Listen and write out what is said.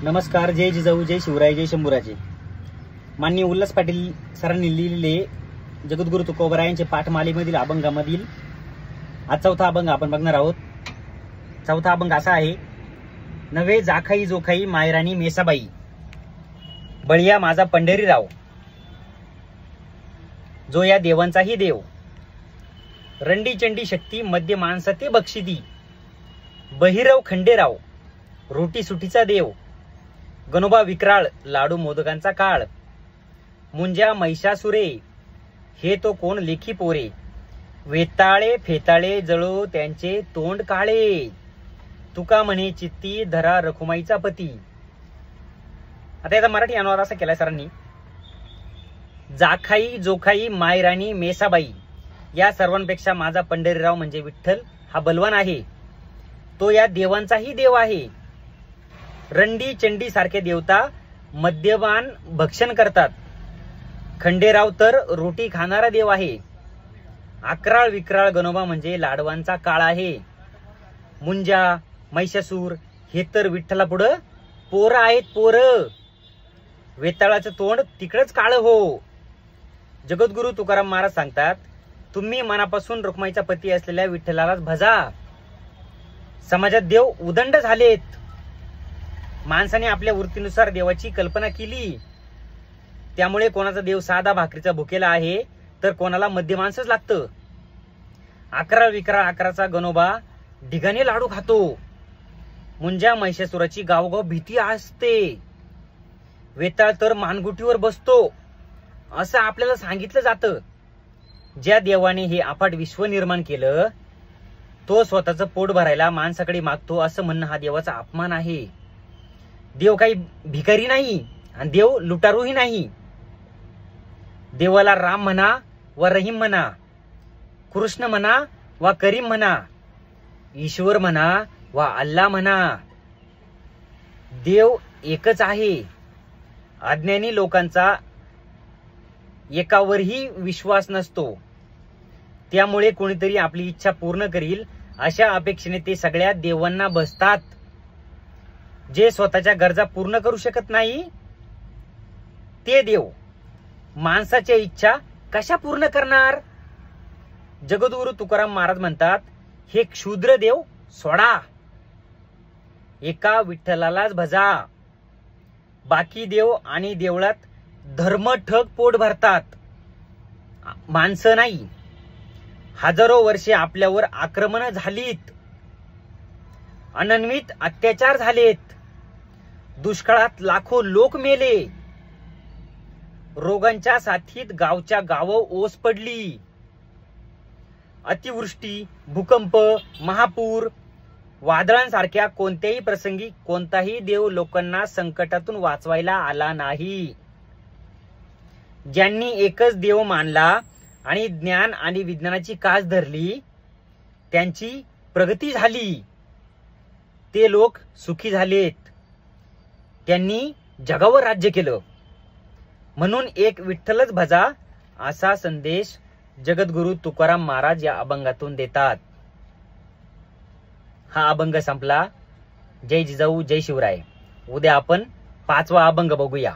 नमस्कार. जय जिजाऊ, जय शिवराय, जय शंभूराजे. माननीय उल्हास पाटील सरांनी लिहिलेले जगद्गुरु तुकोबरायांचे पाठमालेमधील अभंगामधील आज चौथा अभंग आपण बघणार आहोत. चौथा अभंग असा आहे. नवे जाखाई जोखाई मायराणी मेसाबाई, बळिया माझा पंढरीराव, जो या देवांचाही देव, रंडी चंडी शक्ती मध्य माणसते बक्षिती, बहिरव खंडेराव रोटी सुटीचा देव, गणोबा विक्राळ लाडू मोदकांचा काळ, मुंजा महिषासुरे हे तो कोण लेखी पोरे, वेताळे फेताळे जळो त्यांचे तोंड काळे, तुका म्हणे चित्ती धरा रखुमाईचा पती. आता याचा मराठी अनुवाद असा केलाय सरांनी. जाखाई जोखाई मायराणी मेसाबाई, या सर्वांपेक्षा माझा पंढरीराव म्हणजे विठ्ठल हा बलवान आहे. तो या देवांचाही देव आहे. रंडी चंडी सारखे देवता मद्यपान भक्षण करतात. खंडेराव तर रोटी खाणारा देव आहे. अक्राळ विक्राळ गणोबा म्हणजे लाडवांचा काळ आहे. मुंजा महिषासूर हे तर विठ्ठला पुढं पोर आहेत पोर. वेताळाचं तोंड तिकडच काळ हो. जगद्गुरु तुकाराम महाराज सांगतात, तुम्ही मनापासून रुक्माईचा पती असलेल्या विठ्ठलालाच भजा. समाजात देव उदंड झालेत. माणसाने आपल्या वृत्तीनुसार देवाची कल्पना केली. त्यामुळे कोणाचा देव साधा भाकरीचा भुकेला आहे तर कोणाला मध्य माणसंच लागतं. अकरा विकरा अकराचा गणोबा ढिगाने लाडू खातो. मुंजा महिषासुराची गावगाव भीती असते. वेताळ तर मानगुटीवर बसतो असं आपल्याला सांगितलं जातं. ज्या देवाने हे अफाट विश्व निर्माण केलं तो स्वतःचं पोट भरायला माणसाकडे मागतो असं म्हणणं हा देवाचा अपमान आहे. देव काही भिकारी नाही आणि देव लुटारूही नाही. देवाला राम म्हणा व रहीम म्हणा, कृष्ण म्हणा वा करीम म्हणा, ईश्वर म्हणा वा अल्लाह म्हणा, देव एकच आहे. अज्ञानी लोकांचा एकावरही विश्वास नसतो. त्यामुळे कोणीतरी आपली इच्छा पूर्ण करील अशा अपेक्षेने ते सगळ्या देवांना बसतात. जे स्वतःच्या गरजा पूर्ण करू शकत नाही ते देव माणसाच्या इच्छा कशा पूर्ण करणार. जगद्गुरु तुकाराम महाराज म्हणतात, हे क्षुद्र देव सोडा, एका विठ्ठलालाच भजा. बाकी देव आणि देवळात धर्मठग पोट भरतात, माणसं नाही. हजारो वर्षे आपल्यावर आक्रमण झालीत, अनन्वित अत्याचार झालेत, दुष्काळात लाखो लोक मेले, रोगांच्या साथीत गावच्या गाव ओस पडली, अतिवृष्टी भूकंप महापूर वादळांसारख्या कोणत्याही प्रसंगी कोणताही देव लोकांना संकटातून वाचवायला आला नाही. ज्यांनी एकच देव मानला आणि ज्ञान आणि विज्ञानाची कास धरली त्यांची प्रगती झाली. ते लोक सुखी झालेत. त्यांनी जगावर राज्य केलं. म्हणून एक विठ्ठलच भजा असा संदेश जगद्गुरु तुकाराम महाराज या अभंगातून देतात. हा अभंग संपला. जय जिजाऊ, जय शिवराय. उद्या आपण 5वा अभंग बघूया.